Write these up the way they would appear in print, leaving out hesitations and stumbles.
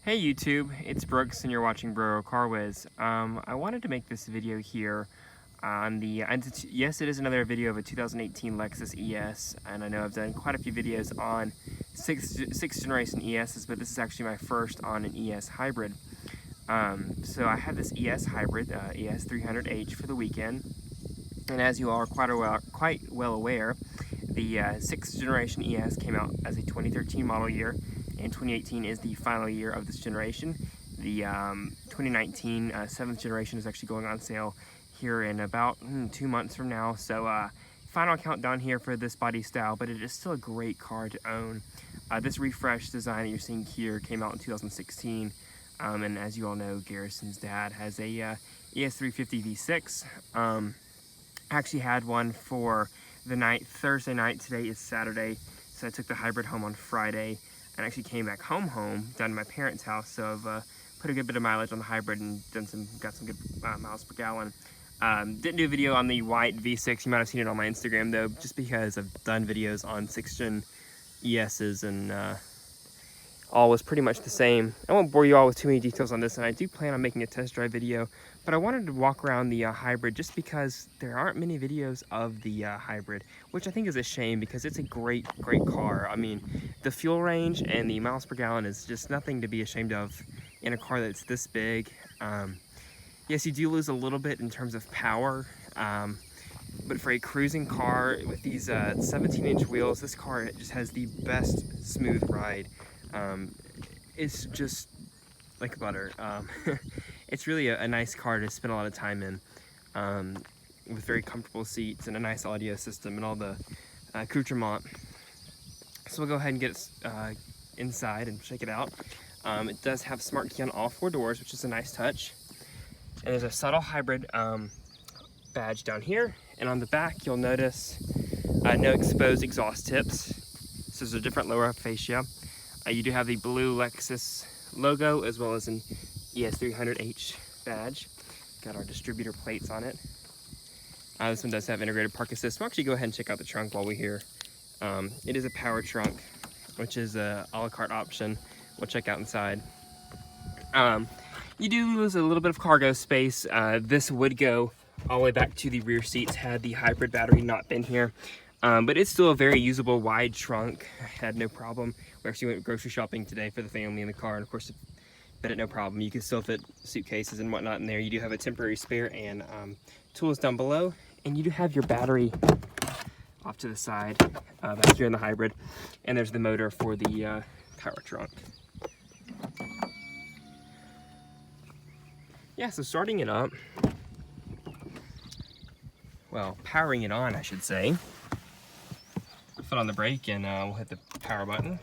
Hey YouTube, it's Brooks and you're watching Bro Car Whiz. I wanted to make this video here on yes, it is another video of a 2018 Lexus ES, and I know I've done quite a few videos on sixth generation ESs, but this is actually my first on an ES hybrid. So I have this ES hybrid, ES300h for the weekend, and as you all are quite well aware, the sixth generation ES came out as a 2013 model year, and 2018 is the final year of this generation. The 2019 7th generation is actually going on sale here in about 2 months from now. So final countdown here for this body style, but it is still a great car to own. This refreshed design that you're seeing here came out in 2016. And as you all know, Garrison's dad has a ES350 V6. I actually had one for the Thursday night. Today is Saturday, so I took the hybrid home on Friday and actually came back home down to my parents' house. So I've put a good bit of mileage on the hybrid and got some good miles per gallon. Didn't do a video on the white V6. You might have seen it on my Instagram though, just because I've done videos on 6th gen ESs and all was pretty much the same. I won't bore you all with too many details on this, and I do plan on making a test drive video, but I wanted to walk around the hybrid just because there aren't many videos of the hybrid, which I think is a shame because it's a great car. I mean, the fuel range and the miles per gallon is just nothing to be ashamed of in a car that's this big. Yes, you do lose a little bit in terms of power, but for a cruising car with these 17-inch wheels, this car just has the best smooth ride. It's just like butter. It's really a nice car to spend a lot of time in, with very comfortable seats and a nice audio system and all the accoutrement. So we'll go ahead and get it inside and check it out. It does have smart key on all 4 doors, which is a nice touch. And there's a subtle hybrid badge down here, and on the back you'll notice no exposed exhaust tips. So there's a different lower fascia. You do have the blue Lexus logo as well as an ES300h badge. Got our distributor plates on it. This one does have integrated park assist. We'll actually go ahead and check out the trunk while we're here. It is a power trunk, which is a la carte option. We'll check out inside. You do lose a little bit of cargo space. This would go all the way back to the rear seats had the hybrid battery not been here. But it's still a very usable wide trunk. I had no problem. We actually went grocery shopping today for the family in the car, and of course, fit it no problem. You can still fit suitcases and whatnot in there. You do have a temporary spare and tools down below, and you do have your battery off to the side back here in the hybrid, and there's the motor for the power trunk. Yeah, so starting it up, well, powering it on, I should say. Foot on the brake, and we'll hit the power button.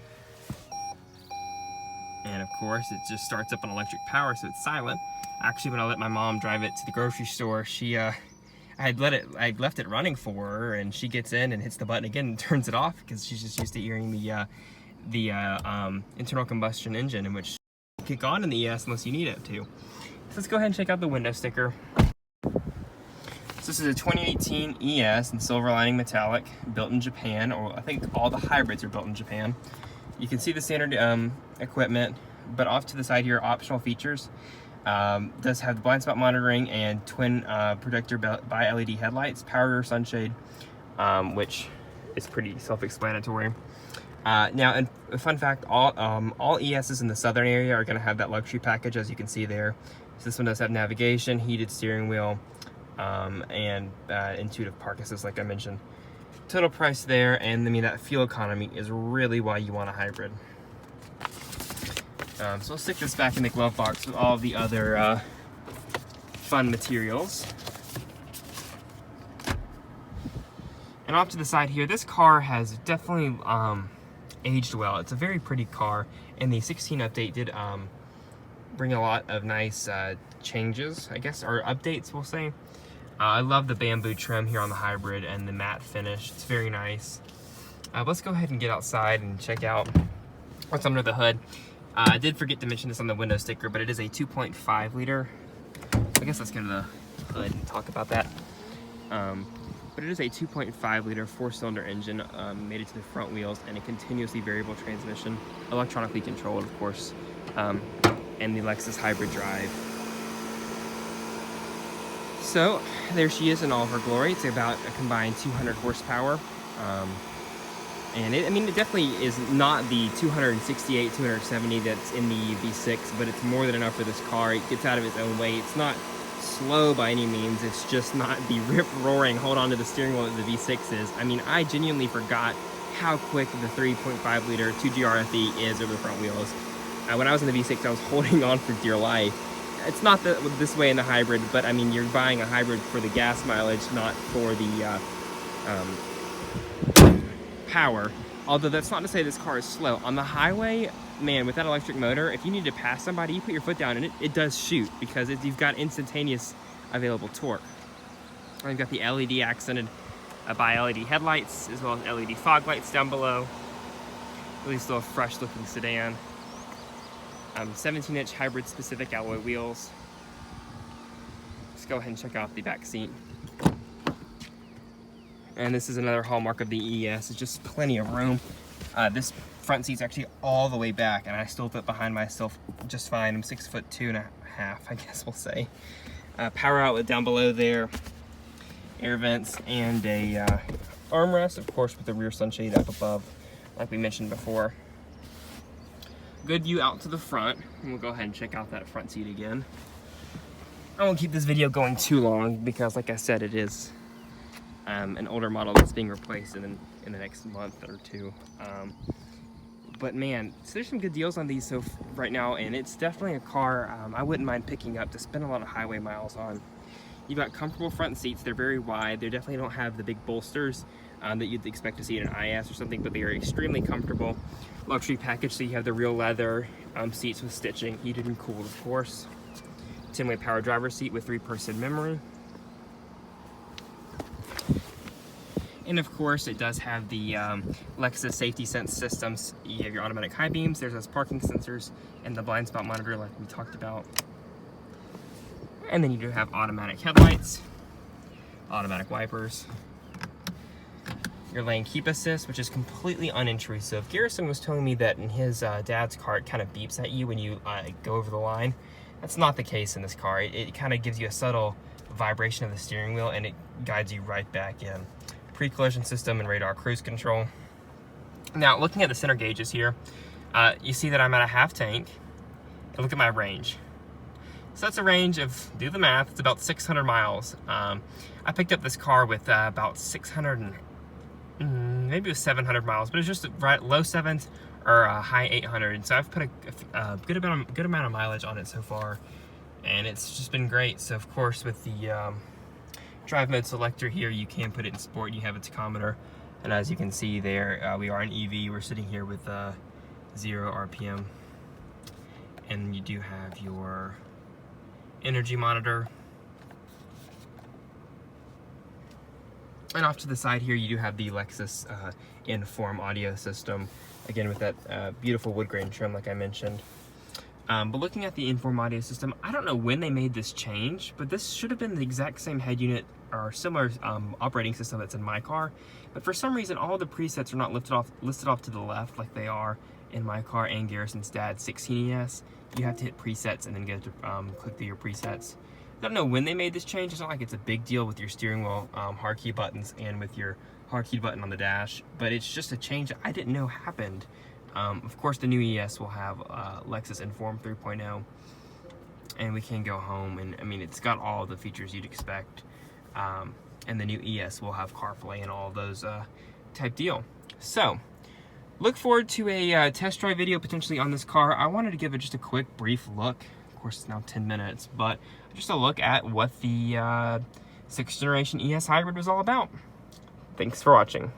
And of course, it just starts up on electric power, so it's silent. Actually, when I let my mom drive it to the grocery store, I left it running for her, and she gets in and hits the button again and turns it off because she's just used to hearing the internal combustion engine, in which kick on in the ES unless you need it to. So let's go ahead and check out the window sticker. So this is a 2018 ES in silver lining metallic, built in Japan, or I think all the hybrids are built in Japan. You can see the standard equipment, but off to the side here, optional features. Does have the blind spot monitoring and twin projector by LED headlights, power rear sunshade, which is pretty self-explanatory. Now, and a fun fact, all ESs in the southern area are going to have that luxury package, as you can see there. So this one does have navigation, heated steering wheel, and intuitive park assist, like I mentioned. Total price there, and I mean that fuel economy is really why you want a hybrid. So we'll stick this back in the glove box with all of the other fun materials. And off to the side here, this car has definitely aged well. It's a very pretty car, and the 16 update did bring a lot of nice changes, I guess, or updates, we'll say. I love the bamboo trim here on the hybrid and the matte finish. It's very nice. Let's go ahead and get outside and check out what's under the hood. I did forget to mention this on the window sticker, but it is a 2.5 liter. I guess let's go to the hood and talk about that. But it is a 2.5 liter 4-cylinder engine mated to the front wheels, and a continuously variable transmission, electronically controlled, of course. and the Lexus hybrid drive. So there she is in all of her glory. It's about a combined 200 horsepower. And it definitely is not the 268, 270 that's in the V6, but it's more than enough for this car. It gets out of its own way. It's not slow by any means. It's just not the rip-roaring, hold on to the steering wheel that the V6 is. I mean, I genuinely forgot how quick the 3.5 liter 2GR FE is over the front wheels. When I was in the V6, I was holding on for dear life. It's not this way in the hybrid, but I mean, you're buying a hybrid for the gas mileage, not for the power. Although that's not to say this car is slow. On the highway, man, with that electric motor, if you need to pass somebody, you put your foot down and it does shoot, because you've got instantaneous available torque. And you've got the LED accented by LED headlights, as well as LED fog lights down below. Really still a fresh looking sedan. 17-inch hybrid specific alloy wheels. Let's go ahead and check out the back seat. And this is another hallmark of the ES. It's just plenty of room. This front seat's actually all the way back, and I still fit behind myself just fine. I'm 6'2.5", I guess we'll say. Power outlet down below there. Air vents and a armrest, of course, with the rear sunshade up above, like we mentioned before. Good view out to the front, and we'll go ahead and check out that front seat again. I won't keep this video going too long because, like I said, it is an older model that's being replaced in the next month or two. But man, so there's some good deals on these right now, and it's definitely a car I wouldn't mind picking up to spend a lot of highway miles on. You've got comfortable front seats. They're very wide. They definitely don't have the big bolsters that you'd expect to see in an IS or something, but they are extremely comfortable. Luxury package, so you have the real leather seats with stitching, heated and cooled, of course. 10-way power driver seat with 3-person memory. And of course, it does have the Lexus safety sense systems. You have your automatic high beams, there's those parking sensors, and the blind spot monitor like we talked about. And then you do have automatic headlights, automatic wipers, your lane keep assist, which is completely unintrusive. Garrison was telling me that in his dad's car, it kind of beeps at you when you go over the line. That's not the case in this car. It kind of gives you a subtle vibration of the steering wheel, and it guides you right back in. Pre-collision system and radar cruise control. Now, looking at the center gauges here, you see that I'm at a half tank. And look at my range. So that's a range of, do the math, it's about 600 miles. I picked up this car with about 600 and maybe it was 700 miles, but it's just right low 7s or high 800. So I've put a good amount of mileage on it so far, and it's just been great. So of course, with the drive mode selector here, you can put it in sport. You have a tachometer, and as you can see there, we are an EV. We're sitting here with 0 RPM, and you do have your energy monitor. And off to the side here, you do have the Lexus Inform audio system, again with that beautiful wood grain trim like I mentioned. But looking at the Inform audio system, I don't know when they made this change, but this should have been the exact same head unit or similar operating system that's in my car. But for some reason, all the presets are not listed off to the left like they are in my car and Garrison's dad's 16ES. You have to hit presets and then get to click through your presets. I don't know when they made this change. It's not like it's a big deal with your steering wheel hard key buttons and with your hard key button on the dash, but it's just a change that I didn't know happened. Of course, the new ES will have Lexus Inform 3.0, and we can go home, and I mean, it's got all the features you'd expect. And the new ES will have CarPlay and all those type deal. So, look forward to a test drive video potentially on this car. I wanted to give it just a quick, brief look. Of course, it's now 10 minutes, but just a look at what the 6th generation ES hybrid was all about. Thanks for watching.